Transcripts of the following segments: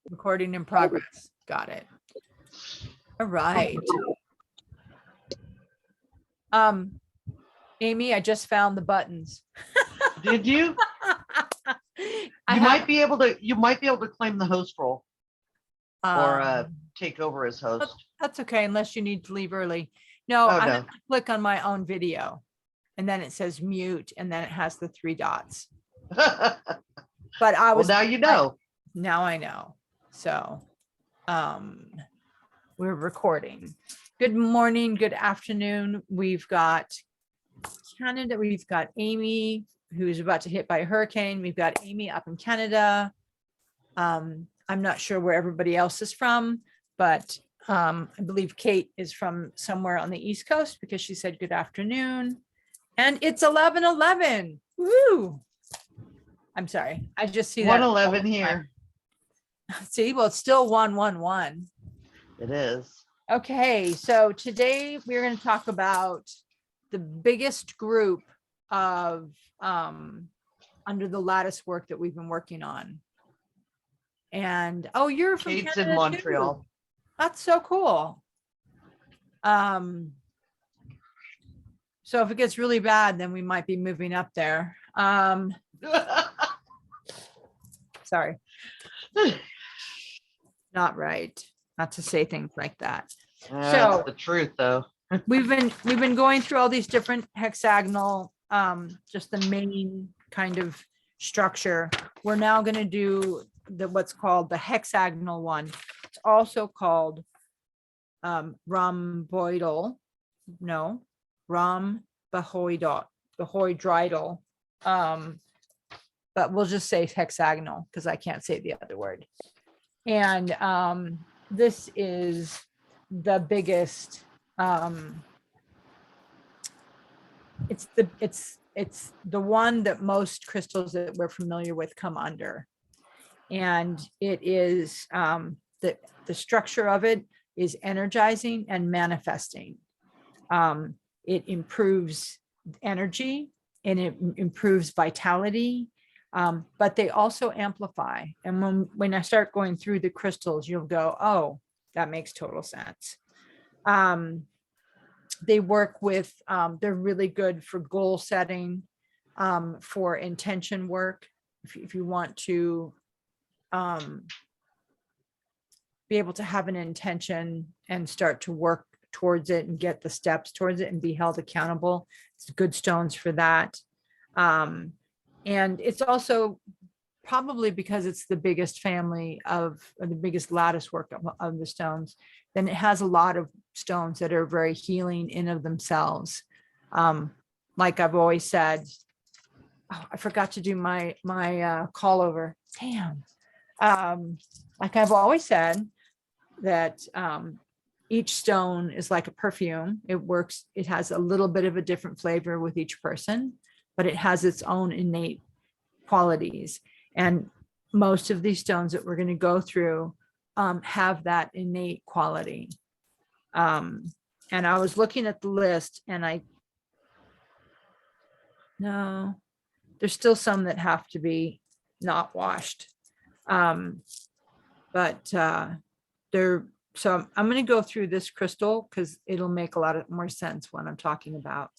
Recording in progress. Got it. All right. Amy, I just found the buttons. Did you? You might be able to claim the host role or take over as host. That's okay, unless you need to leave early. No, I have to click on my own video, and then it says mute, and then it has the 3 dots. But I was now you know. Now I know. So we're recording. Good morning, good afternoon. We've got Canada, we've got Amy, who's about to hit by a hurricane. We've got Amy up in Canada. I'm not sure where everybody else is from, but I believe Kate is from somewhere on the East Coast because she said good afternoon. And it's 11:11. Woo! I'm sorry. I just see that 1:11 here. See, well, it's still 1:11. It is. Okay, so today we're going to talk about the biggest group of under the lattice work that we've been working on. And you're from Kate's Canada in Montreal. too. That's so cool. So if it gets really bad, then we might be moving up there. Sorry. Not right. Not to say things like that. That's the truth, though. we've been going through all these different hexagonal, just the main kind of structure. We're now going to do what's called the hexagonal one. It's also called rhomboidal. No, rhombohydral. But we'll just say hexagonal because I can't say the other word. And this is the biggest. It's the one that most crystals that we're familiar with come under, and it is the structure of it is energizing and manifesting. It improves energy and it improves vitality. But they also amplify. And when I start going through the crystals, you'll go, oh, that makes total sense. They work with, they're really good for goal setting, for intention work. If you want to be able to have an intention and start to work towards it and get the steps towards it and be held accountable, it's good stones for that. And it's also probably because it's the biggest family or the biggest lattice work of the stones, then it has a lot of stones that are very healing in of themselves. Like I've always said, I forgot to do my call over. Damn. Like I've always said that each stone is like a perfume. It works. It has a little bit of a different flavor with each person, but it has its own innate qualities. And most of these stones that we're going to go through have that innate quality. And I was looking at the list and no, there's still some that have to be not washed. But so I'm going to go through this crystal because it'll make a lot more sense when I'm talking about.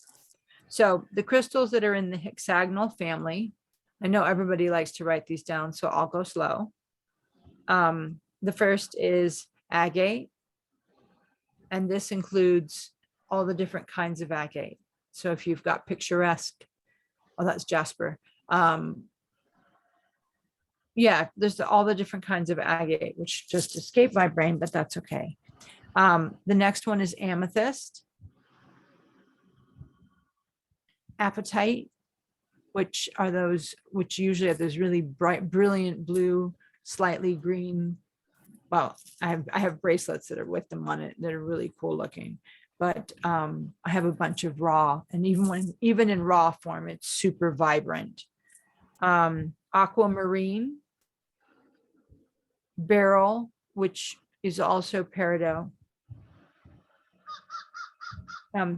So the crystals that are in the hexagonal family, I know everybody likes to write these down, so I'll go slow. The first is agate, and this includes all the different kinds of agate. So if you've got picturesque, that's jasper. Yeah, there's all the different kinds of agate, which just escaped my brain, but that's okay. The next one is amethyst. Apatite, which usually are those really bright, brilliant blue, slightly green. Well, I have bracelets that are with them on it that are really cool looking. But I have a bunch of raw, and even in raw form, it's super vibrant. Aquamarine, beryl, which is also peridot.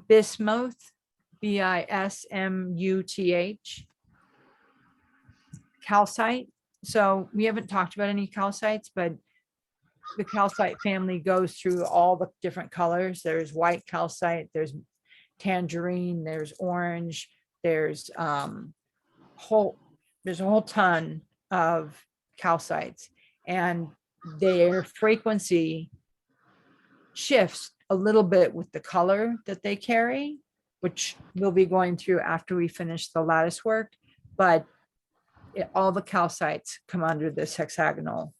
Bismuth, bismuth. Calcite, So we haven't talked about any calcites, but the calcite family goes through all the different colors. There's white calcite, there's tangerine, there's orange, there's whole, there's a whole ton of calcites, and their frequency shifts a little bit with the color that they carry, which we'll be going through after we finish the lattice work. But all the calcites come under this hexagonal.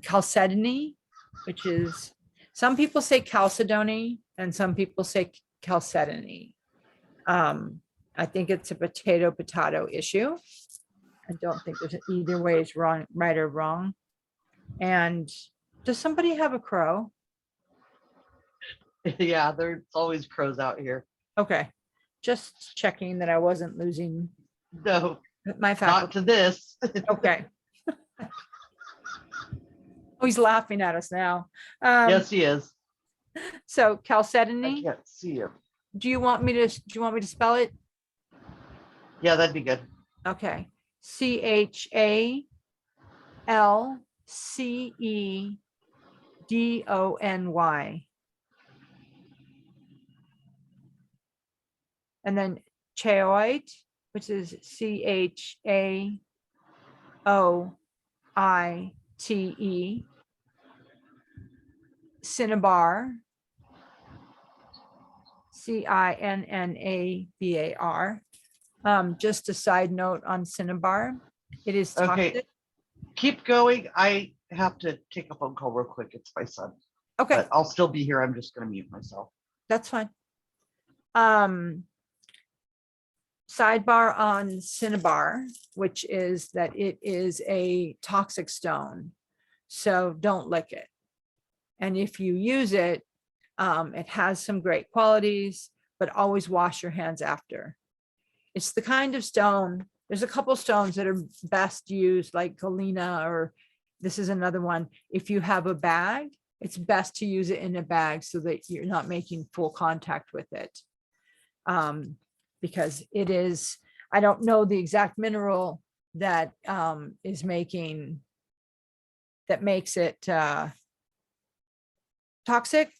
Chalcedony, which is, some people say chalcedony and some people say chalcedony. I think it's a potato issue. I don't think there's either way is wrong, right or wrong. And does somebody have a crow? Yeah, there's always crows out here. Okay, just checking that I wasn't losing No, my not faculty. to this. Okay. Oh, he's laughing at us now. Yes, he is. So I chalcedony, can't see him. do you want me to spell it? Yeah, that'd be good. Okay. Chalcedony. And then chaoite, which is Chaoite. Cinnabar, Cinnabar. Just a side note on cinnabar, it is toxic. Okay, keep going. I have to take a phone call real quick. It's my son, Okay, but I'll still be here. I'm just going to mute myself. that's fine. Sidebar on cinnabar, which is that it is a toxic stone, so don't lick it. And if you use it, it has some great qualities, but always wash your hands after. It's the kind of stone, there's a couple stones that are best used, like galena, or this is another one. If you have a bag, it's best to use it in a bag so that you're not making full contact with it. Because it is, I don't know the exact mineral that is making, that makes it toxic,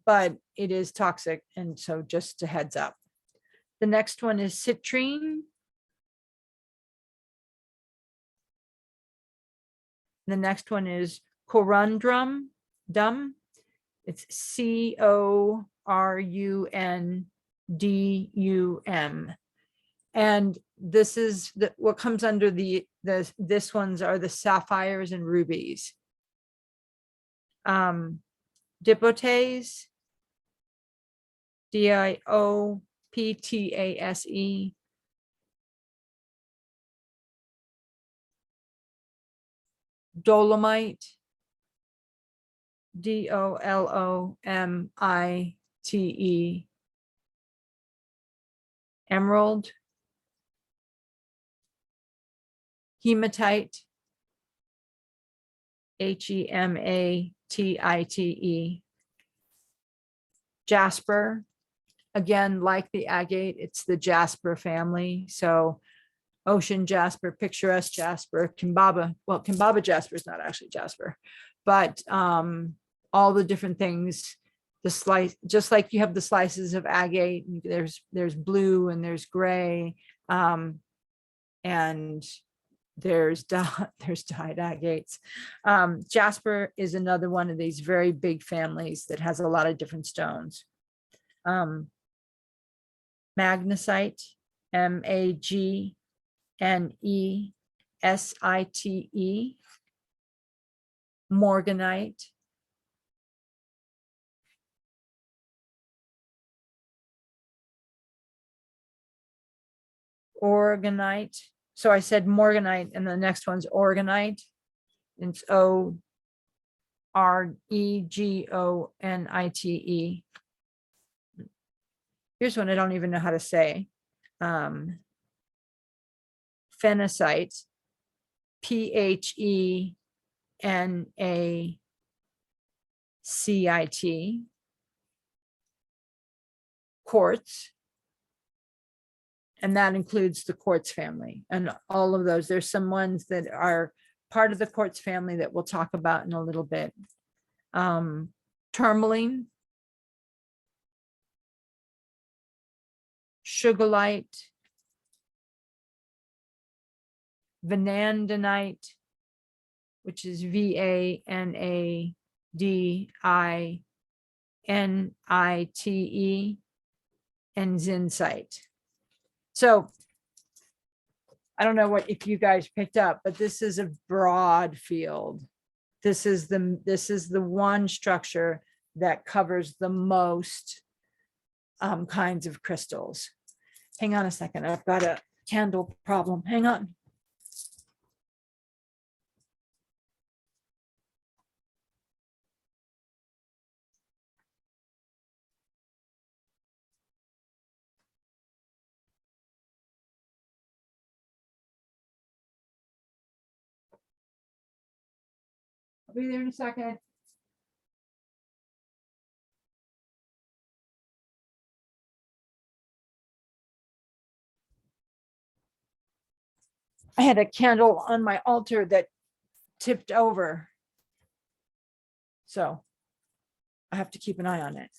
but it is toxic. And so just a heads up. The next one is citrine. The next one is corundum. It's Corundum. And this is what comes under this ones are the sapphires and rubies. Dioptase, Dioptase. Dolomite, Dolomite. Emerald. Hematite, Hematite. Jasper, again, like the agate, it's the jasper family. So ocean jasper, picturesque jasper, Kimbaba. Well, Kimbaba jasper is not actually jasper, but all the different things, the slice, just like you have the slices of agate, there's blue and there's gray, and there's dyed agates. Jasper is another one of these very big families that has a lot of different stones. Magnesite, Magnesite. Morganite. Organite. So I said morganite, and the next one's organite. It's Regonite. Here's one I don't even know how to say. Phenacite. Phenacit. Quartz. And that includes the quartz family and all of those. There's some ones that are part of the quartz family that we'll talk about in a little bit. Tourmaline, sugarlite, vanadinite, which is VANADINITE, and zinsite. So I don't know what if you guys picked up, but this is a broad field. This is the one structure that covers the most kinds of crystals. Hang on a second. I've got a candle problem. Hang on. I'll be there in a second. I had a candle on my altar that tipped over. So I have to keep an eye on it.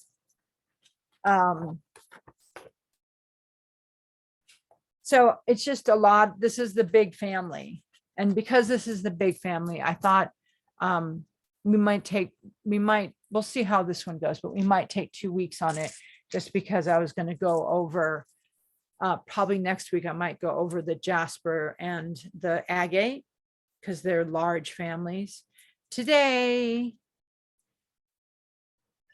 So it's just a lot. This is the big family. And because this is the big family, I thought we'll see how this one goes, but we might take 2 weeks on it just because I was going to go over, probably next week, I might go over the jasper and the agate because they're large families. Today,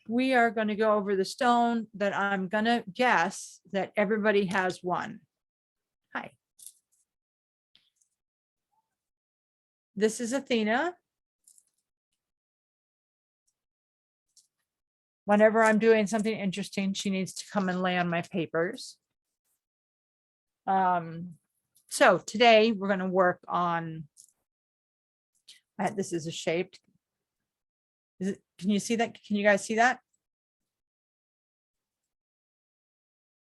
we are going to go over the stone that I'm going to guess that everybody has one. Hi. This is Athena. Whenever I'm doing something interesting, she needs to come and lay on my papers. So today we're going to work on, this is a shaped. Can you see that? Can you guys see that?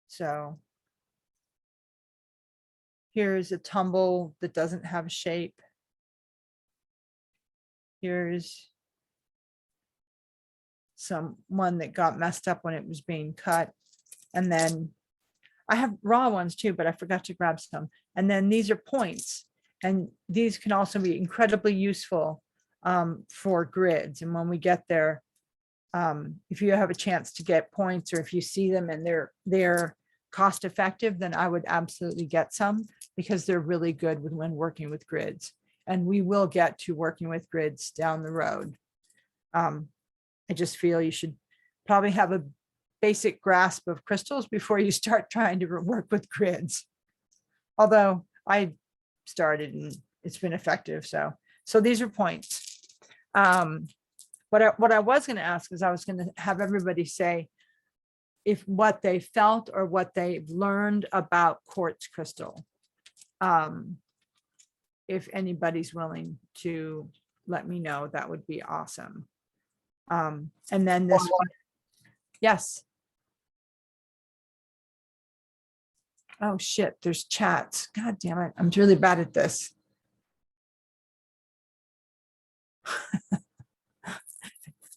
So here's a tumble that doesn't have a shape. Here's one that got messed up when it was being cut. And then I have raw ones too, but I forgot to grab some. And then these are points. And these can also be incredibly useful for grids. And when we get there, if you have a chance to get points, or if you see them and they're cost effective, then I would absolutely get some because they're really good when working with grids. And we will get to working with grids down the road. I just feel you should probably have a basic grasp of crystals before you start trying to work with grids. Although I started and it's been effective. So these are points. What I was going to ask is I was going to have everybody say what they felt or what they've learned about quartz crystal. If anybody's willing to let me know, that would be awesome. And then this one, yes. Oh shit, there's chats. God damn it. I'm really bad at this.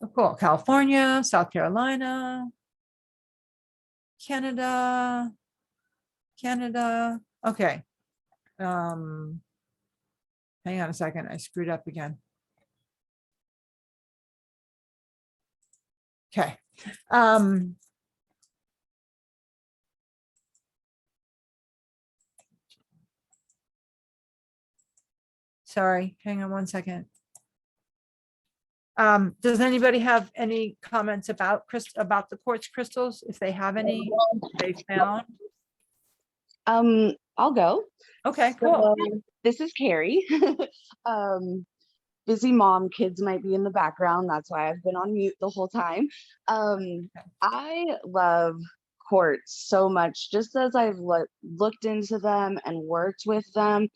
Oh, cool. California, South Carolina, Canada. Okay. Hang on a second. I screwed up again. Okay. Sorry, hang on one second. Does anybody have any comments about the quartz crystals? If they have any they found? I'll go. Okay, cool. So, this is Carrie. Busy mom, kids might be in the background. That's why I've been on mute the whole time. I love quartz so much, just as I've looked into them and worked with them.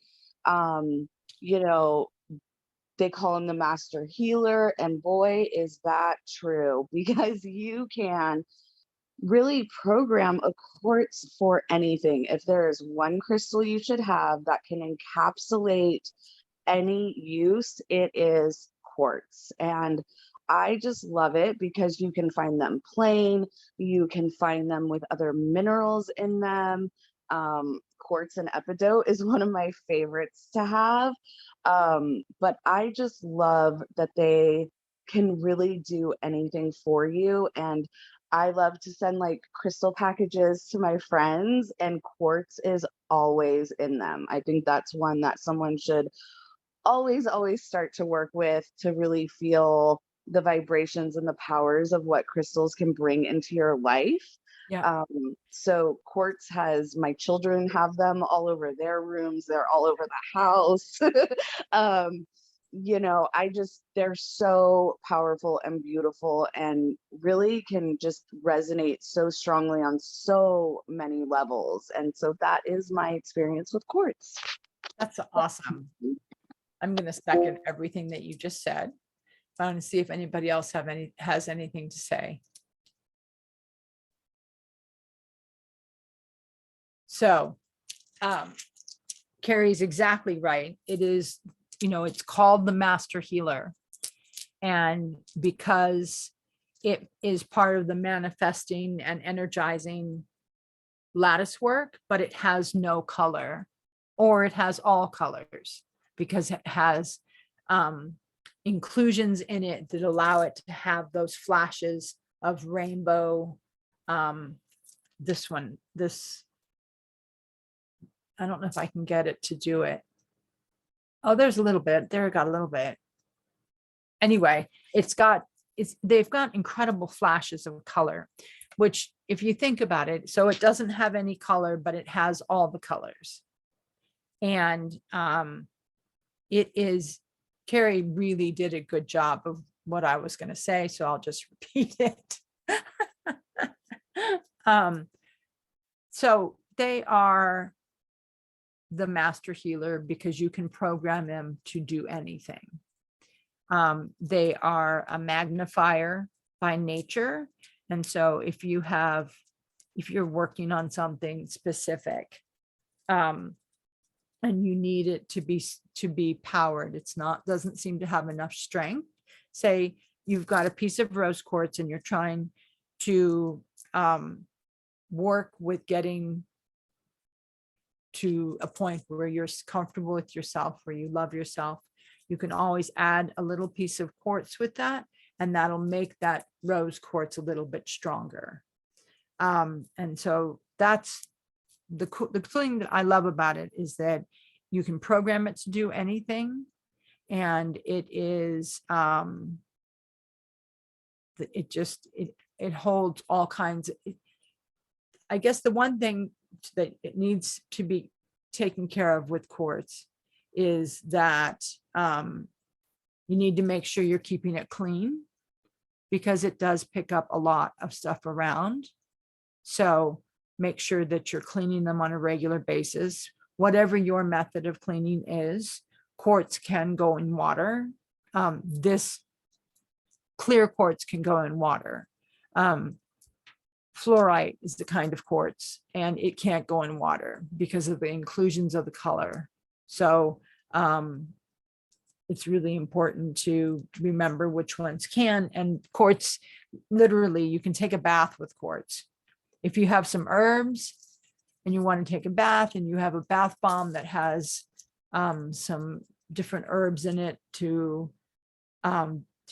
You know, they call him the master healer, and boy, is that true, because you can really program a quartz for anything. If there is one crystal you should have that can encapsulate any use, it is quartz. And I just love it because you can find them plain, you can find them with other minerals in them. Quartz and epidote is one of my favorites to have. But I just love that they can really do anything for you. And I love to send like crystal packages to my friends, and quartz is always in them. I think that's one that someone should always start to work with to really feel the vibrations and the powers of what crystals can bring into your life. Yeah. So quartz has, my children have them all over their rooms, they're all over the house. You know, they're so powerful and beautiful and really can just resonate so strongly on so many levels. And so that is my experience with quartz. That's awesome. I'm going to second everything that you just said. I want to see if anybody else has anything to say. So, Carrie's exactly right. It is, it's called the Master Healer. And because it is part of the manifesting and energizing lattice work, but it has no color, or it has all colors, because it has inclusions in it that allow it to have those flashes of rainbow. I don't know if I can get it to do it. Oh, there's a little bit there. Got a little bit. Anyway, they've got incredible flashes of color, which if you think about it, so it doesn't have any color, but it has all the colors. And Carrie really did a good job of what I was going to say, so I'll just repeat it. So they are the master healer because you can program them to do anything. They are a magnifier by nature. And so if you're working on something specific, and you need it to be powered, doesn't seem to have enough strength. Say you've got a piece of rose quartz and you're trying to work with getting to a point where you're comfortable with yourself, where you love yourself. You can always add a little piece of quartz with that, and that'll make that rose quartz a little bit stronger. And so that's the thing that I love about it, is that you can program it to do anything. And it is, it holds all kinds of, I guess the one thing that it needs to be taken care of with quartz is that you need to make sure you're keeping it clean, because it does pick up a lot of stuff around. So make sure that you're cleaning them on a regular basis. Whatever your method of cleaning is, quartz can go in water. This clear quartz can go in water. Fluorite is the kind of quartz, and it can't go in water because of the inclusions of the color. So it's really important to remember which ones can. And quartz, literally, you can take a bath with quartz. If you have some herbs and you want to take a bath, and you have a bath bomb that has some different herbs in it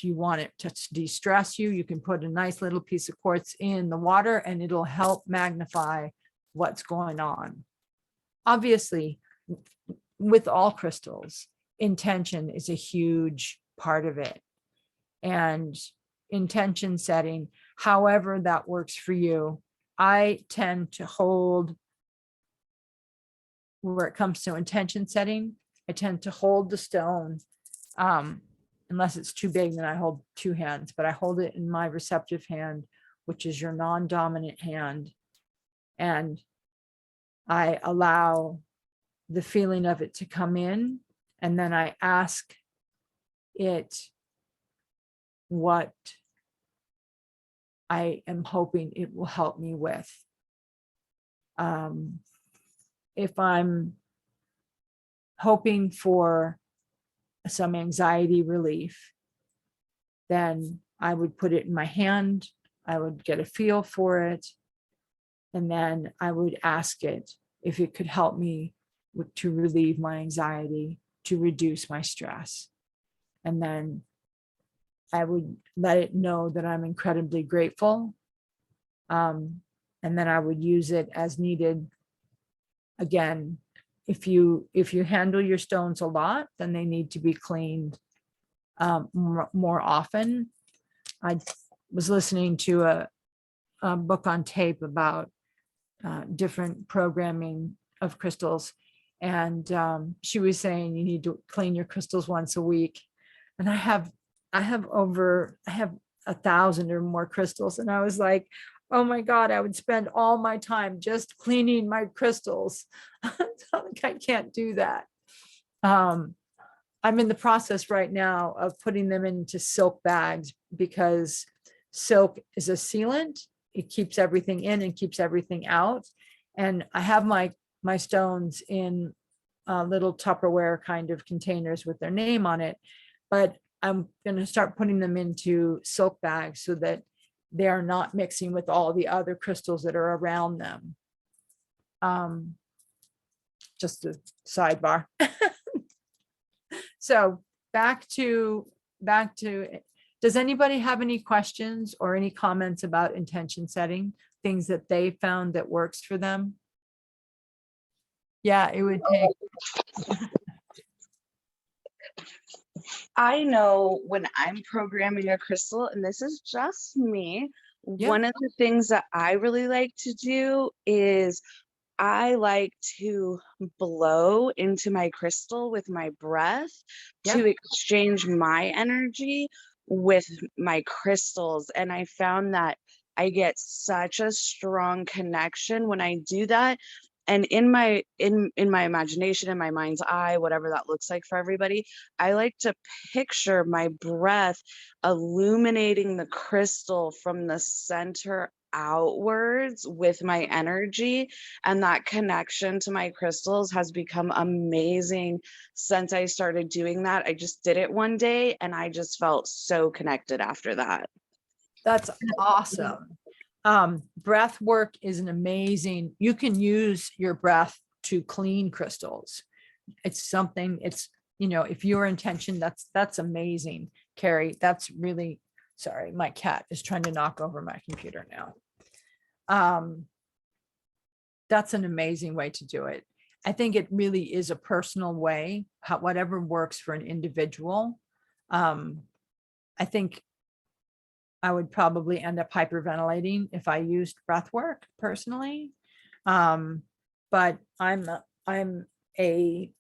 you want it to de-stress you, you can put a nice little piece of quartz in the water and it'll help magnify what's going on. Obviously, with all crystals, intention is a huge part of it. And intention setting, however that works for you. I tend to hold, where it comes to intention setting, I tend to hold the stone, unless it's too big, then I hold two hands, but I hold it in my receptive hand, which is your non-dominant hand. And I allow the feeling of it to come in, and then I ask it what I am hoping it will help me with. If I'm hoping for some anxiety relief, then I would put it in my hand. I would get a feel for it. And then I would ask it if it could help me to relieve my anxiety, to reduce my stress. And then I would let it know that I'm incredibly grateful. And then I would use it as needed. Again, if you handle your stones a lot, then they need to be cleaned more often. I was listening to a book on tape about different programming of crystals, and she was saying you need to clean your crystals once a week. And I have 1,000 or more crystals, and I was like, oh my God, I would spend all my time just cleaning my crystals. I can't do that. I'm in the process right now of putting them into silk bags, because silk is a sealant. It keeps everything in and keeps everything out. And I have my stones in little Tupperware kind of containers with their name on it, but I'm going to start putting them into silk bags so that they are not mixing with all the other crystals that are around them. Just a sidebar. So back to, does anybody have any questions or any comments about intention setting, things that they found that works for them? Yeah, it would take. I know when I'm programming a crystal, and this is just me, Yeah. one of the things that I really like to do is I like to blow into my crystal with my breath to exchange my energy with my crystals. And I found that I get such a strong connection when I do that. And in my imagination, in my mind's eye, whatever that looks like for everybody, I like to picture my breath illuminating the crystal from the center outwards with my energy. And that connection to my crystals has become amazing since I started doing that. I just did it one day and I just felt so connected after that. That's awesome. Breath work is an amazing, you can use your breath to clean crystals. It's something, if your intention, that's amazing, Carrie. That's really, sorry, my cat is trying to knock over my computer now. That's an amazing way to do it. I think it really is a personal way, whatever works for an individual. I think I would probably end up hyperventilating if I used breath work personally. But I'm a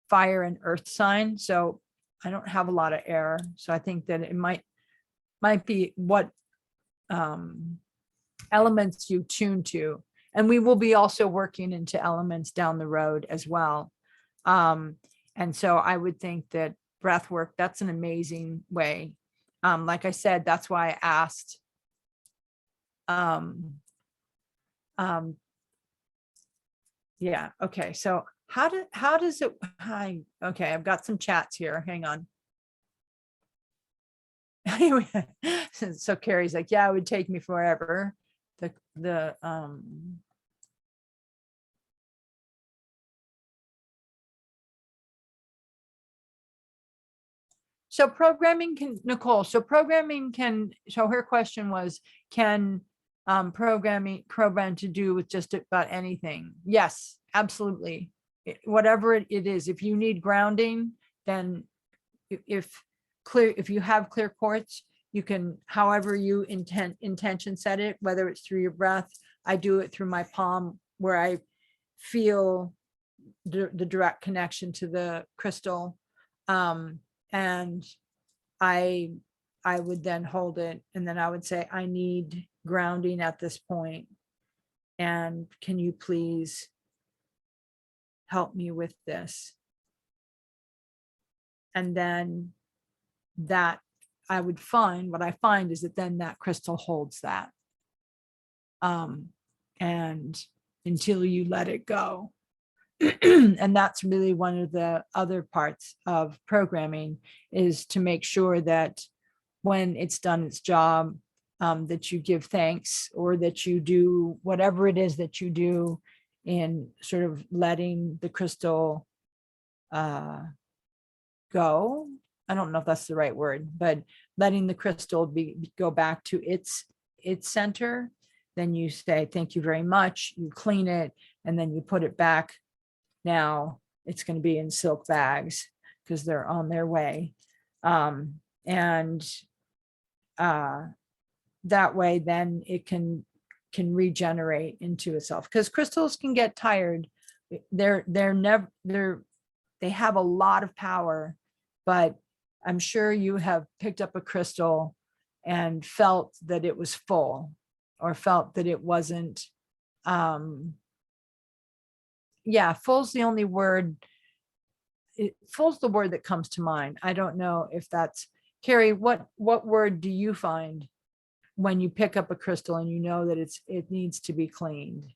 fire and earth sign, so I don't have a lot of air. So I think that it might be what elements you tune to. And we will be also working into elements down the road as well. And so I would think that breath work, that's an amazing way. Like I said, that's why I asked. Yeah. Okay. So how does it? Okay. I've got some chats here. Hang on. Anyway, so Carrie's like, yeah, it would take me forever. So programming can, Nicole, so her question was, can program to do with just about anything? Yes, absolutely. Whatever it is, if you need grounding, then if you have clear quartz, you can, however you intention set it, whether it's through your breath. I do it through my palm where I feel the direct connection to the crystal. And I would then hold it, and then I would say, I need grounding at this point. And can you please help me with this? And then that I would find, what I find is that then that crystal holds that. and until you let it go. And that's really one of the other parts of programming, is to make sure that when it's done its job, that you give thanks, or that you do whatever it is that you do in sort of letting the crystal go. I don't know if that's the right word, but letting the crystal go back to its center. Then you say, thank you very much. You clean it, and then you put it back. Now it's going to be in silk bags because they're on their way. And that way, then it can regenerate into itself, because crystals can get tired. They have a lot of power, but I'm sure you have picked up a crystal and felt that it was full, or felt that it wasn't, full's the only word. Full's the word that comes to mind. I don't know if that's, Carrie, what word do you find when you pick up a crystal and you know that it needs to be cleaned?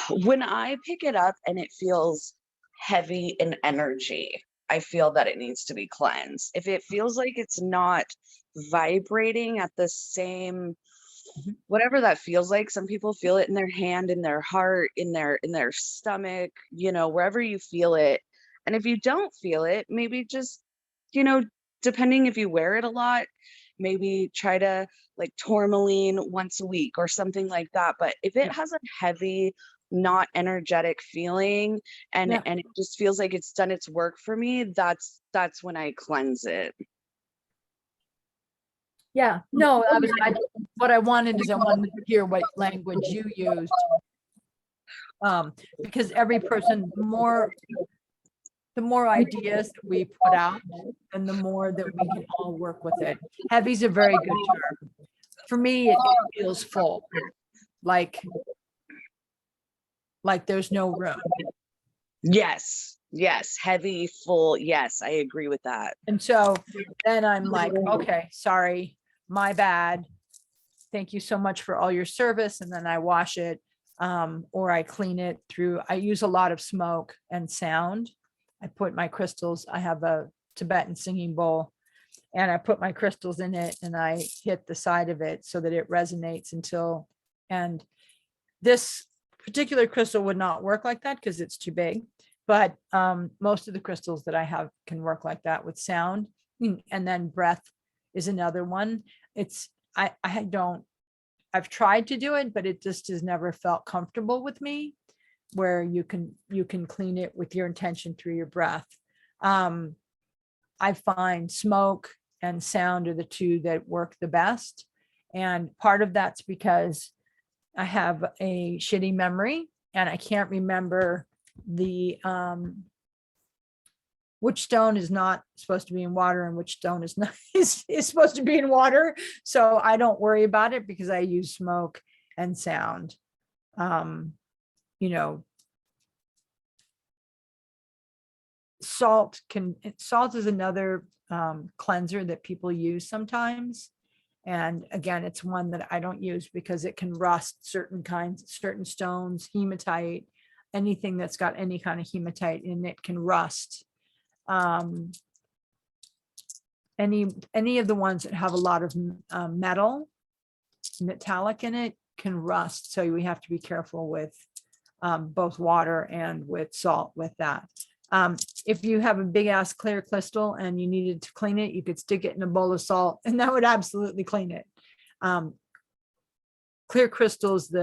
When I pick it up and it feels heavy in energy, I feel that it needs to be cleansed. If it feels like it's not vibrating at the same, whatever that feels like, some people feel it in their hand, in their heart, in their stomach, wherever you feel it. And if you don't feel it, maybe just, depending if you wear it a lot, maybe try to like tourmaline once a week or something like that. But if it has a heavy, not energetic feeling, and it just feels like it's done its work for me, that's when I cleanse it. Yeah, no, what I wanted is I wanted to hear what language you used. Because every person, the more ideas that we put out, and the more that we can all work with it. Heavy's a very good term. For me, it feels full, like there's no room. Yes, heavy, full. Yes, I agree with that. And so then I'm like, okay, sorry, my bad. Thank you so much for all your service. And then I wash it, or I clean it through. I use a lot of smoke and sound. I put my crystals, I have a Tibetan singing bowl, and I put my crystals in it, and I hit the side of it so that it resonates and this particular crystal would not work like that because it's too big. But most of the crystals that I have can work like that with sound. And then breath is another one. I've tried to do it, but it just has never felt comfortable with me, where you can clean it with your intention through your breath. I find smoke and sound are the two that work the best. And part of that's because I have a shitty memory and I can't remember which stone is not supposed to be in water and which stone is not is supposed to be in water. So I don't worry about it because I use smoke and sound. Salt is another cleanser that people use sometimes. And again, it's one that I don't use because it can rust certain stones, hematite, anything that's got any kind of hematite in it can rust. Any of the ones that have a lot of metallic in it can rust. So we have to be careful with both water and with salt with that. If you have a big ass clear crystal and you needed to clean it, you could stick it in a bowl of salt and that would absolutely clean it. Clear crystals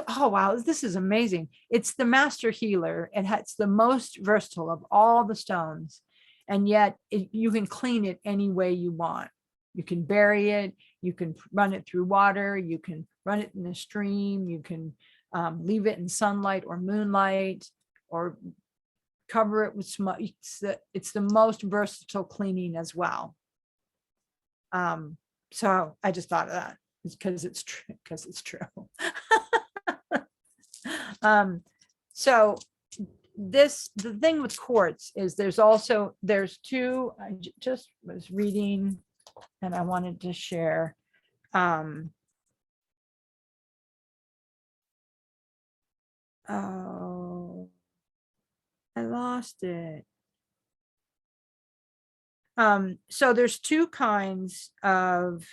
oh wow, this is amazing. It's the master healer. It's the most versatile of all the stones, and yet you can clean it any way you want. You can bury it, you can run it through water, you can run it in a stream, you can leave it in sunlight or moonlight, or cover it with smoke. It's the most versatile cleaning as well. So I just thought of that because it's true. So the thing with quartz is there's two, I just was reading and I wanted to share. Oh, I lost it. So there's two kinds of,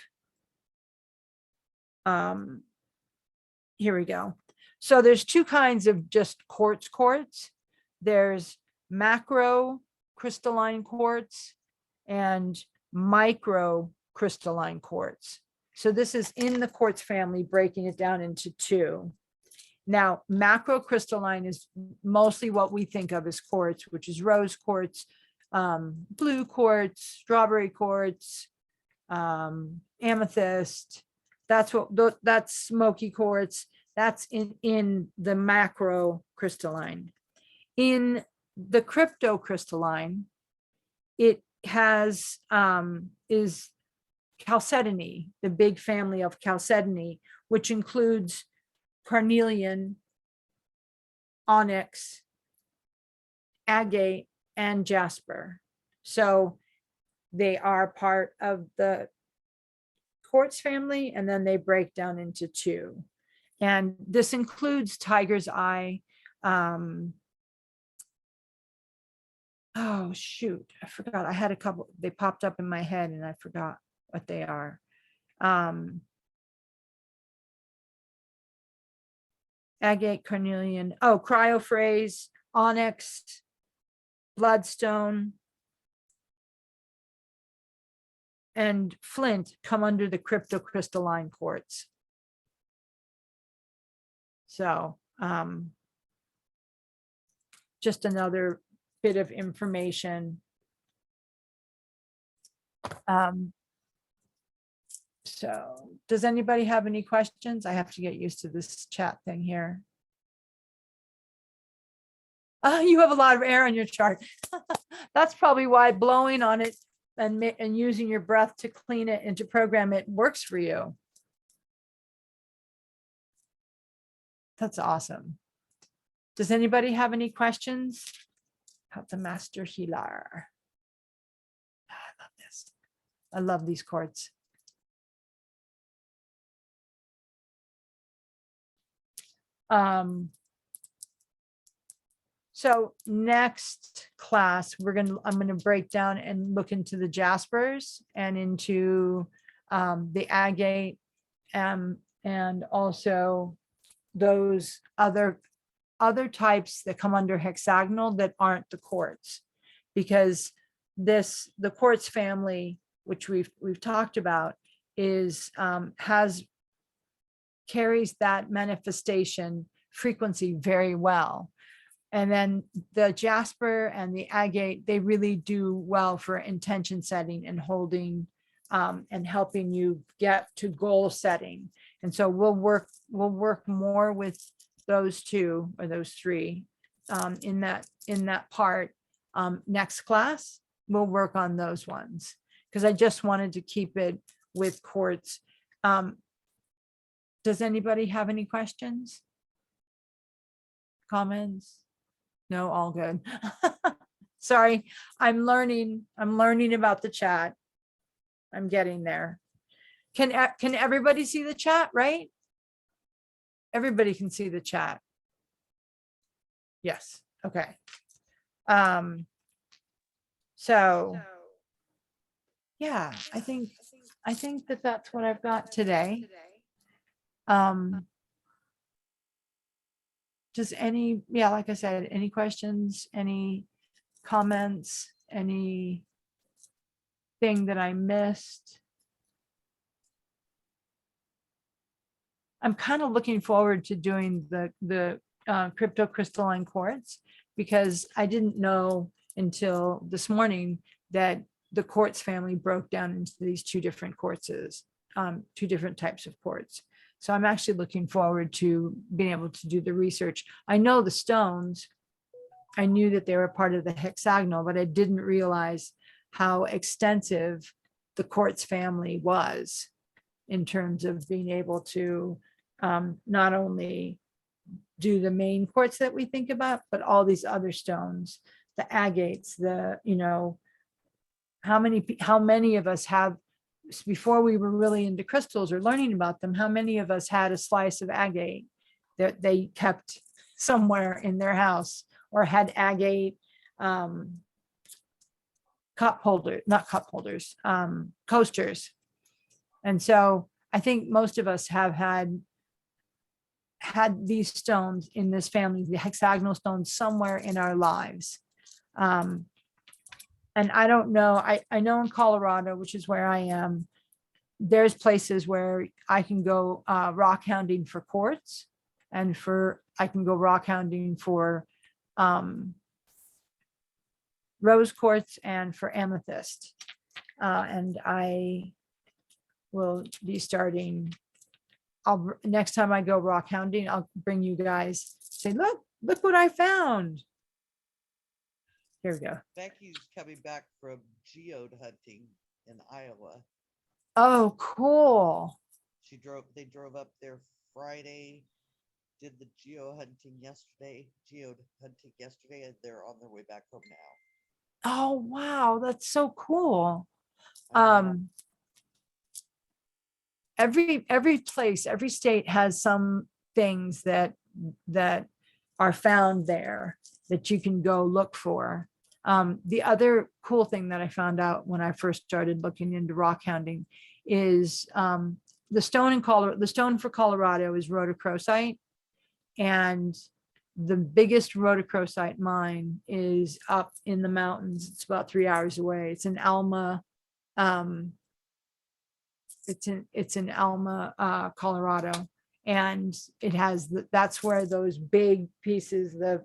here we go. So there's two kinds of just quartz. There's macro crystalline quartz and micro crystalline quartz. So this is in the quartz family, breaking it down into two. Now, macro crystalline is mostly what we think of as quartz, which is rose quartz, blue quartz, strawberry quartz, amethyst. That's smoky quartz. That's in the macro crystalline. In the cryptocrystalline, it has is chalcedony, the big family of chalcedony, which includes carnelian, onyx, agate, and jasper. So they are part of the quartz family, and then they break down into two. And this includes tiger's eye. Oh, shoot. I forgot. I had a couple. They popped up in my head and I forgot what they are. Agate, carnelian. Oh, cryophrase, onyx, bloodstone, and flint come under the cryptocrystalline quartz. So just another bit of information. So does anybody have any questions? I have to get used to this chat thing here. You have a lot of air on your chart. That's probably why blowing on it and using your breath to clean it and to program it works for you. That's awesome. Does anybody have any questions about the master healer? I love this. I love these quartz. So next class, I'm gonna break down and look into the jaspers and into the agate, and also those other types that come under hexagonal that aren't the quartz, because the quartz family, which we've talked about, is carries that manifestation frequency very well. And then the jasper and the agate, they really do well for intention setting and holding and helping you get to goal setting. And so we'll work more with those two or those three in that part. Next class, we'll work on those ones, because I just wanted to keep it with quartz. Does anybody have any questions? Comments? No, all good. Sorry, I'm learning about the chat. I'm getting there. Can everybody see the chat, right? Everybody can see the chat. Yes, okay. So yeah, I think that's what I've got today. Just like I said, any questions, any comments, anything that I missed? I'm kind of looking forward to doing the cryptocrystalline quartz, because I didn't know until this morning that the quartz family broke down into these two different quartzes, two different types of quartz. So I'm actually looking forward to being able to do the research. I know the stones, I knew that they were part of the hexagonal, but I didn't realize how extensive the quartz family was in terms of being able to not only do the main quartz that we think about, but all these other stones, the agates, how many of us have before we were really into crystals or learning about them, how many of us had a slice of agate that they kept somewhere in their house, or had agate not cup holders, coasters. And so I think most of us have had these stones in this family, the hexagonal stones, somewhere in our lives. And I don't know, I know in Colorado, which is where I am, there's places where I can go rock hounding for quartz, and I can go rock hounding for rose quartz and for amethyst. And I will be starting, next time I go rock hounding, I'll bring you guys, say, look what I found. Here we go. Becky's coming back from geode hunting in Iowa. Oh, cool. They drove up there Friday, did the geode hunting yesterday, and they're on their way back home now. Oh, wow. That's so cool. Every place, every state has some things that are found there that you can go look for. The other cool thing that I found out when I first started looking into rock hounding is the stone for Colorado is rhodochrosite, and the biggest rhodochrosite mine is up in the mountains. It's about 3 hours away. It's in Alma. It's in Alma, Colorado, and it has that's where those big pieces, the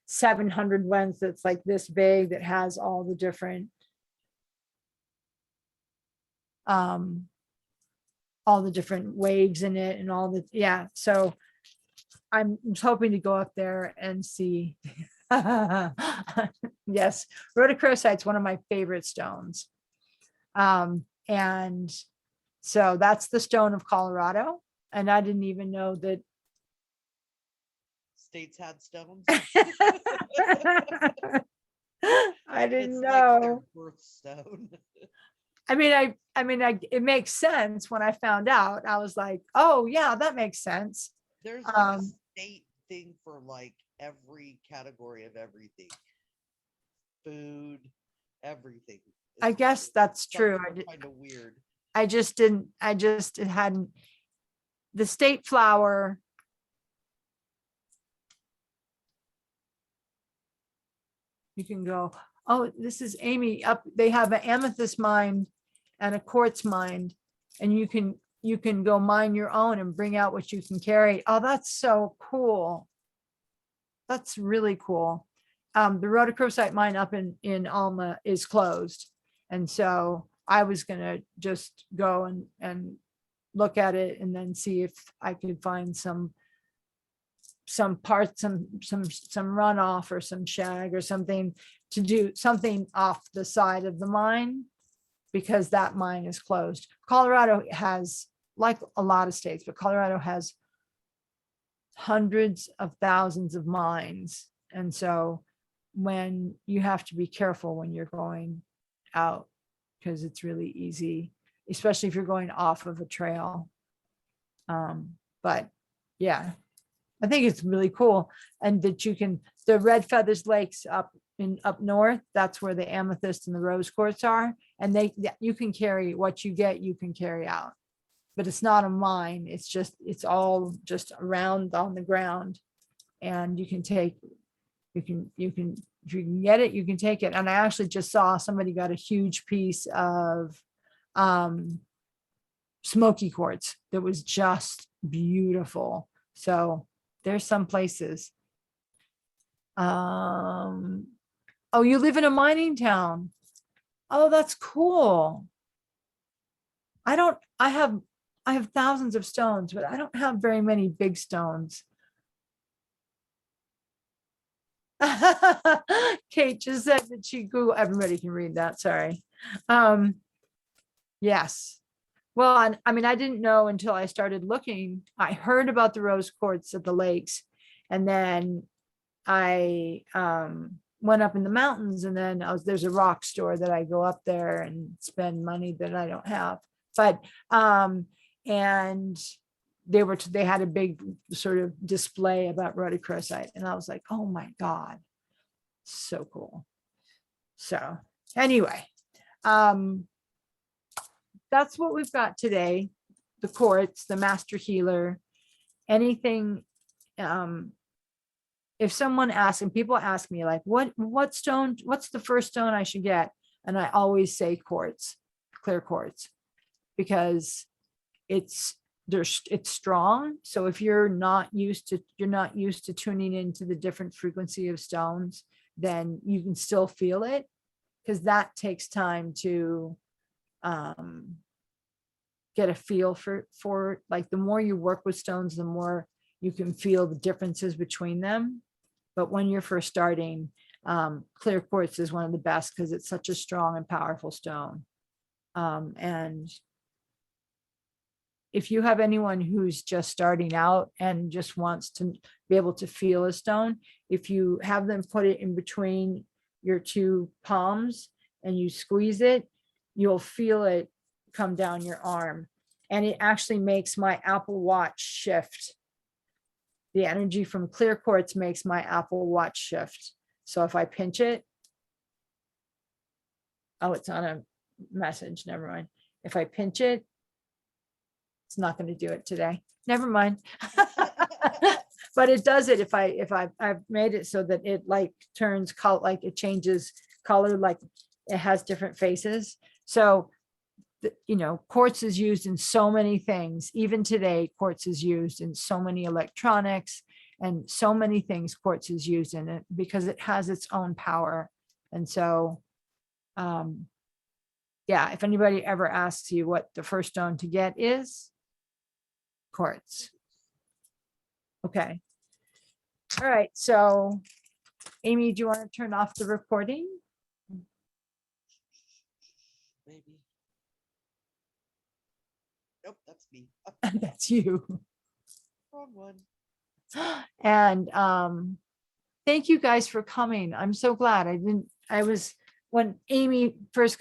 700 lens that's like this big, that has all the different waves in it, and so I'm hoping to go up there and see. Yes, rhodochrosite's one of my favorite stones. And so that's the stone of Colorado. And I didn't even know that states had stones. I didn't It's know. like their birthstone. It makes sense. When I found out, I was like, oh yeah, that makes sense. There's like a state thing for like every category of everything. Food, everything. I guess that's true. Kind of weird. It hadn't, the state flower. You can go, oh, this is Amy up. They have an amethyst mine and a quartz mine, and you can go mine your own and bring out what you can carry. Oh, that's so cool. That's really cool. The rhodochrosite mine up in Alma is closed. And so I was going to just go and look at it and then see if I could find some parts, some runoff or some shag or something, to do something off the side of the mine, because that mine is closed. Colorado has, like a lot of states, but Colorado has hundreds of thousands of mines. And so when you have to be careful when you're going out, because it's really easy, especially if you're going off of a trail. But yeah, I think it's really cool. And that the Red Feathers Lakes up north, that's where the amethyst and the rose quartz are. And you can carry what you get, you can carry out. But it's not a mine. It's all just around on the ground. And if you can get it, you can take it. And I actually just saw somebody got a huge piece of smoky quartz that was just beautiful. So there's some places. Oh, you live in a mining town. Oh, that's cool. I have thousands of stones, but I don't have very many big stones. Kate just said that she Googled, everybody can read that, sorry. Yes. Well, I didn't know until I started looking. I heard about the rose quartz at the lakes, and then I went up in the mountains, and then there's a rock store that I go up there and spend money that I don't have. But, and they had a big sort of display about rhodochrosite, and I was like, oh my God, so cool. So anyway, that's what we've got today. The quartz, the master healer, anything. If someone asks, and people ask me like, what stone, what's the first stone I should get? And I always say quartz, clear quartz, because it's strong. So if you're not used to tuning into the different frequency of stones, then you can still feel it, because that takes time to get a feel for like, the more you work with stones, the more you can feel the differences between them. But when you're first starting, clear quartz is one of the best, because it's such a strong and powerful stone. And if you have anyone who's just starting out and just wants to be able to feel a stone, if you have them put it in between your two palms and you squeeze it, you'll feel it come down your arm. And it actually makes my Apple Watch shift. The energy from clear quartz makes my Apple Watch shift. So if I pinch it, oh, it's on a message, never mind. If I pinch it, it's not going to do it today. Never mind. But it does it if I've made it so that it like turns color, like it changes color, like it has different faces. So, you know, quartz is used in so many things. Even today, quartz is used in so many electronics and so many things. Quartz is used in it because it has its own power. And so, yeah, if anybody ever asks you what the first stone to get is, quartz. Okay. All right. So, Amy, do you want to turn off the recording? Maybe. Nope, that's me. That's you. Wrong one. And thank you guys for coming. I'm so glad when Amy first got